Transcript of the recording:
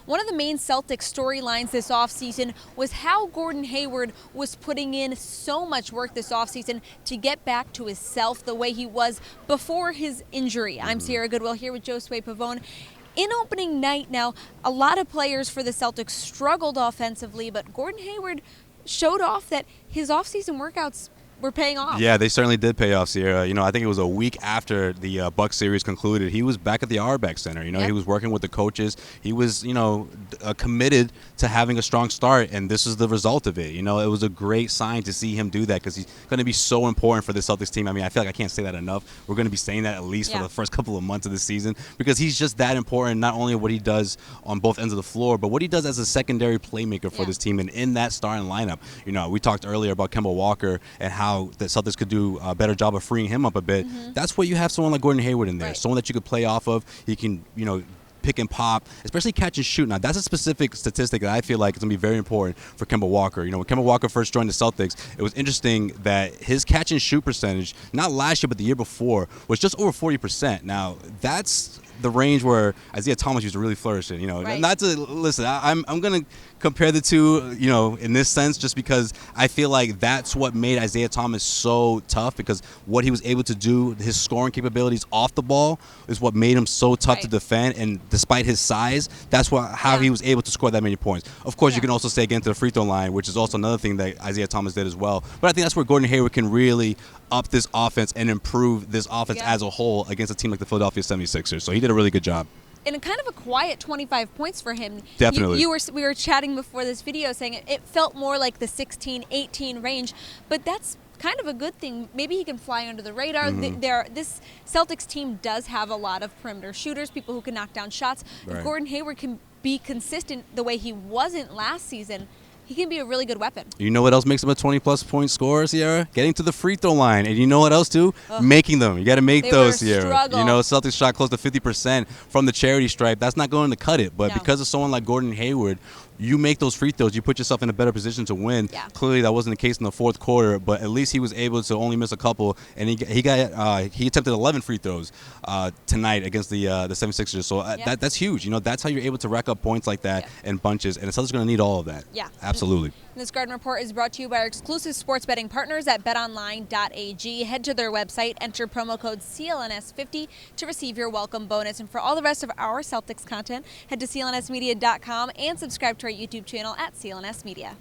One of the main Celtics storylines this offseason was how Gordon Hayward was putting in so much work this offseason to get back to his self the way he was before his injury. I'm Sierra Goodwill here with Josue Pavon. In opening night now, a lot of players for the Celtics struggled offensively, but Gordon Hayward showed off that his offseason workouts were paying off. Yeah, they certainly did pay off, Sierra. I think it was a week after the Bucks series concluded. He was back at the Auerbach Center. He was working with the coaches. He was, committed to having a strong start, and this is the result of it. It was a great sign to see him do that because he's going to be so important for the Celtics team. I feel like I can't say that enough. We're going to be saying that at least for the first couple of months of the season because he's just that important, not only what he does on both ends of the floor, but what he does as a secondary playmaker for this team and in that starting lineup. We talked earlier about Kemba Walker and how the Celtics could do a better job of freeing him up a bit. That's where you have someone like Gordon Hayward in there, someone that you could play off of. He can, pick and pop, especially catch and shoot. Now, that's a specific statistic that I feel like is going to be very important for Kemba Walker. When Kemba Walker first joined the Celtics, it was interesting that his catch and shoot percentage, not last year but the year before, was just over 40%. Now, that's the range where Isaiah Thomas used to really flourish in. Not to listen. I'm going to compare the two, in this sense, just because I feel like that's what made Isaiah Thomas so tough, because what he was able to do, his scoring capabilities off the ball, is what made him so tough to defend. And despite his size, that's how he was able to score that many points. Of course, you can also say again to the free throw line, which is also another thing that Isaiah Thomas did as well. But I think that's where Gordon Hayward can really up this offense and improve this offense as a whole against a team like the Philadelphia 76ers. So he did a really good job. And kind of a quiet 25 points for him. Definitely. We were chatting before this video saying it felt more like the 16, 18 range, but that's kind of a good thing. Maybe he can fly under the radar. This Celtics team does have a lot of perimeter shooters, people who can knock down shots. If Gordon Hayward can be consistent the way he wasn't last season, he can be a really good weapon. You know what else makes him a 20-plus point scorer, Sierra? Getting to the free throw line. And you know what else, too? Making them. You got to make those, Sierra. Celtics shot close to 50% from the charity stripe. That's not going to cut it. But because of someone like Gordon Hayward, you make those free throws, you put yourself in a better position to win. Clearly, that wasn't the case in the fourth quarter, but at least he was able to only miss a couple, and he attempted 11 free throws tonight against the 76ers. So that's huge. That's how you're able to rack up points like that in bunches, and the Celtics are going to need all of that. Absolutely. This Garden Report is brought to you by our exclusive sports betting partners at betonline.ag. Head to their website, enter promo code CLNS50 to receive your welcome bonus. And for all the rest of our Celtics content, head to clnsmedia.com and subscribe to our YouTube channel at CLNS Media.